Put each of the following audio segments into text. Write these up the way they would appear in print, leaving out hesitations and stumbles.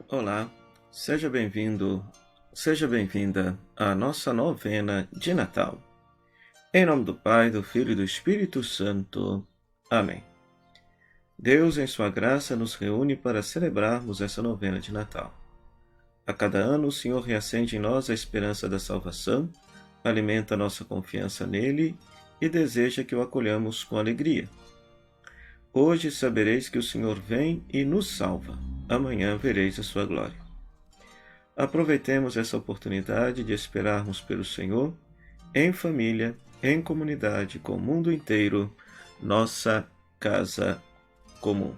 Olá, seja bem-vindo, seja bem-vinda à nossa novena de Natal. Em nome do Pai, do Filho e do Espírito Santo. Amém. Deus, em sua graça, nos reúne para celebrarmos essa novena de Natal. A cada ano, o Senhor reacende em nós a esperança da salvação, alimenta nossa confiança nele e deseja que o acolhamos com alegria. Hoje sabereis que o Senhor vem e nos salva. Amanhã vereis a sua glória. Aproveitemos essa oportunidade de esperarmos pelo Senhor, em família, em comunidade, com o mundo inteiro, nossa casa comum.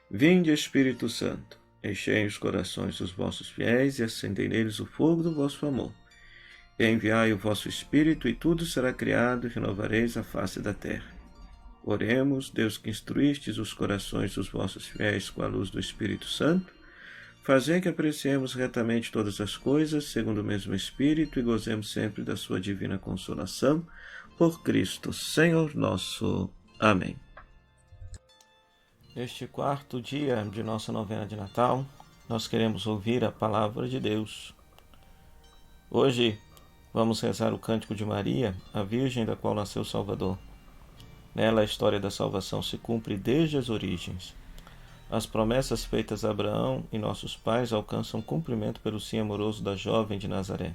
Vinde, Espírito Santo, enchei os corações dos vossos fiéis e acendei neles o fogo do vosso amor. Enviai o vosso Espírito e tudo será criado e renovareis a face da terra. Oremos, Deus que instruístes os corações dos vossos fiéis com a luz do Espírito Santo, fazei que apreciemos retamente todas as coisas, segundo o mesmo Espírito, e gozemos sempre da sua divina consolação, por Cristo, Senhor nosso. Amém. Neste quarto dia de nossa novena de Natal, nós queremos ouvir a palavra de Deus. Hoje vamos rezar o Cântico de Maria, a Virgem da qual nasceu o Salvador. Nela a história da salvação se cumpre desde as origens. As promessas feitas a Abraão e nossos pais alcançam cumprimento pelo sim amoroso da jovem de Nazaré.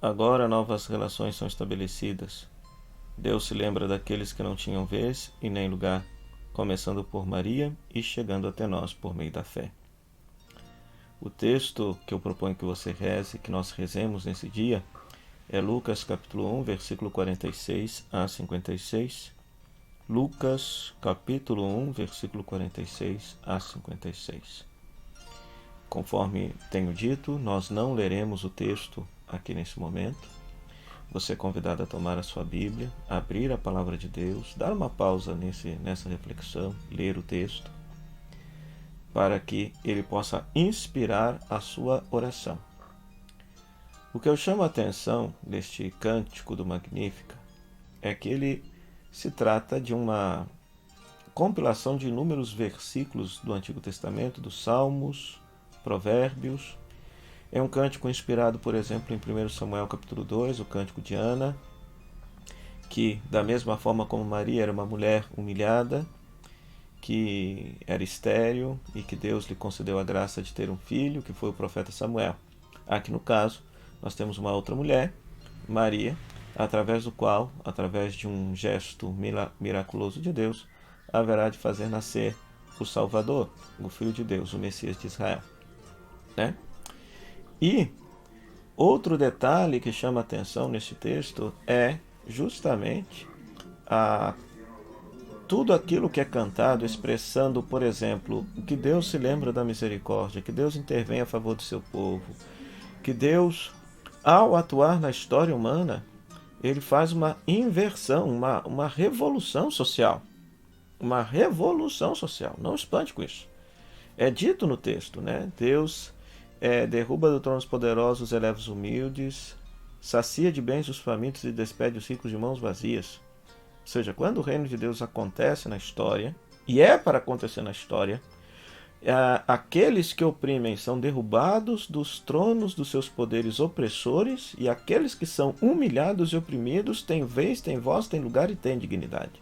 Agora novas relações são estabelecidas. Deus se lembra daqueles que não tinham vez e nem lugar, começando por Maria e chegando até nós por meio da fé. O texto que eu proponho que você reze, que nós rezemos nesse dia, é Lucas capítulo 1, versículo 46 a 56. Lucas, capítulo 1, versículo 46 a 56. Conforme tenho dito, nós não leremos o texto aqui nesse momento. Você é convidado a tomar a sua Bíblia, abrir a palavra de Deus, dar uma pausa nessa reflexão, ler o texto, para que ele possa inspirar a sua oração. O que eu chamo a atenção deste cântico do Magnífica é que ele se trata de uma compilação de inúmeros versículos do Antigo Testamento, dos Salmos, Provérbios. É um cântico inspirado, por exemplo, em 1 Samuel capítulo 2, o cântico de Ana, que, da mesma forma como Maria era uma mulher humilhada, que era estéril e que Deus lhe concedeu a graça de ter um filho, que foi o profeta Samuel. Aqui no caso, nós temos uma outra mulher, Maria, através do qual, através de um gesto miraculoso de Deus, haverá de fazer nascer o Salvador, o Filho de Deus, o Messias de Israel. E outro detalhe que chama a atenção neste texto é justamente tudo aquilo que é cantado expressando, por exemplo, que Deus se lembra da misericórdia, que Deus intervém a favor do seu povo, que Deus, ao atuar na história humana, ele faz uma inversão, uma revolução social. Uma revolução social. Não espante com isso. É dito no texto, né? Deus derruba do trono os poderosos, eleva os humildes, sacia de bens os famintos e despede os ricos de mãos vazias. Ou seja, quando o reino de Deus acontece na história, e é para acontecer na história, aqueles que oprimem são derrubados dos tronos dos seus poderes opressores, e aqueles que são humilhados e oprimidos têm vez, têm voz, têm lugar e têm dignidade.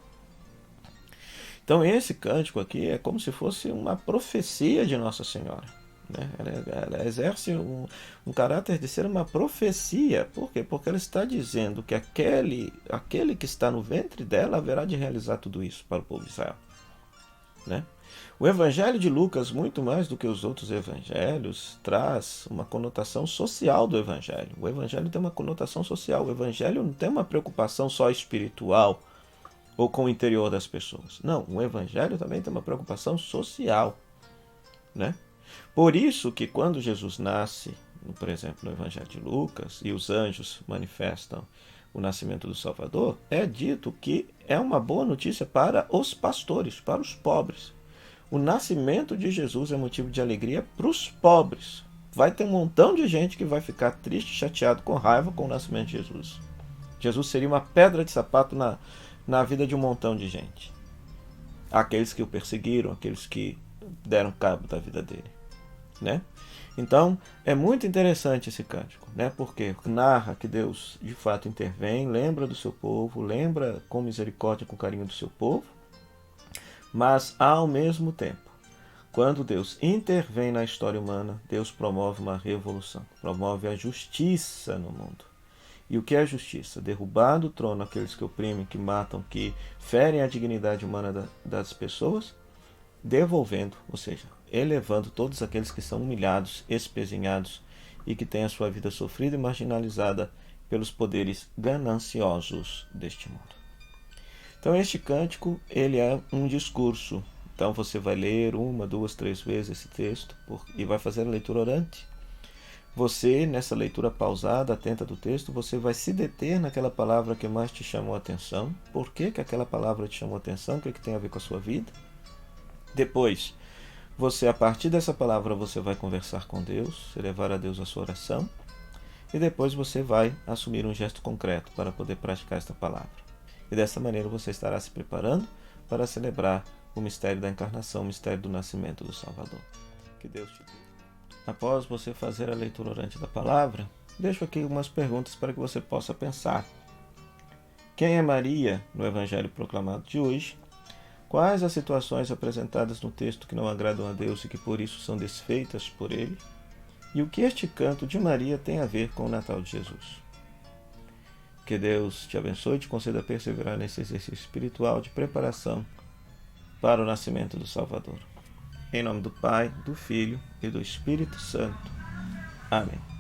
Então esse cântico aqui é como se fosse uma profecia de Nossa Senhora, né? Ela exerce um caráter de ser uma profecia. Por quê? Porque ela está dizendo que aquele que está no ventre dela haverá de realizar tudo isso para o povo de Israel, né? O Evangelho de Lucas, muito mais do que os outros evangelhos, traz uma conotação social do Evangelho. O Evangelho tem uma conotação social. O Evangelho não tem uma preocupação só espiritual ou com o interior das pessoas. Não, o Evangelho também tem uma preocupação social, né? Por isso que quando Jesus nasce, por exemplo, no Evangelho de Lucas, e os anjos manifestam o nascimento do Salvador, é dito que é uma boa notícia para os pastores, para os pobres. O nascimento de Jesus é motivo de alegria para os pobres. Vai ter um montão de gente que vai ficar triste, chateado, com raiva com o nascimento de Jesus. Jesus seria uma pedra de sapato na vida de um montão de gente. Aqueles que o perseguiram, aqueles que deram cabo da vida dele. né? Então, é muito interessante esse cântico, né? Porque narra que Deus de fato intervém, lembra do seu povo, lembra com misericórdia, com carinho do seu povo, mas ao mesmo tempo, quando Deus intervém na história humana, Deus promove uma revolução, promove a justiça no mundo. E o que é a justiça? Derrubar do trono aqueles que oprimem, que matam, que ferem a dignidade humana das pessoas, devolvendo, ou seja, elevando todos aqueles que são humilhados, espezinhados e que têm a sua vida sofrida e marginalizada pelos poderes gananciosos deste mundo. Então este cântico, ele é um discurso. Então você vai ler 1, 2, 3 vezes esse texto e vai fazer a leitura orante. Você, nessa leitura pausada, atenta do texto, você vai se deter naquela palavra que mais te chamou a atenção. Por que aquela palavra te chamou a atenção? O que tem a ver com a sua vida? Depois, você, a partir dessa palavra, você vai conversar com Deus, elevar a Deus a sua oração, e depois você vai assumir um gesto concreto para poder praticar esta palavra. E dessa maneira você estará se preparando para celebrar o mistério da encarnação, o mistério do nascimento do Salvador. Que Deus te dê. Após você fazer a leitura orante da palavra, deixo aqui algumas perguntas para que você possa pensar. Quem é Maria no Evangelho proclamado de hoje? Quais as situações apresentadas no texto que não agradam a Deus e que por isso são desfeitas por Ele? E o que este canto de Maria tem a ver com o Natal de Jesus? Que Deus te abençoe e te conceda perseverar nesse exercício espiritual de preparação para o nascimento do Salvador. Em nome do Pai, do Filho e do Espírito Santo. Amém.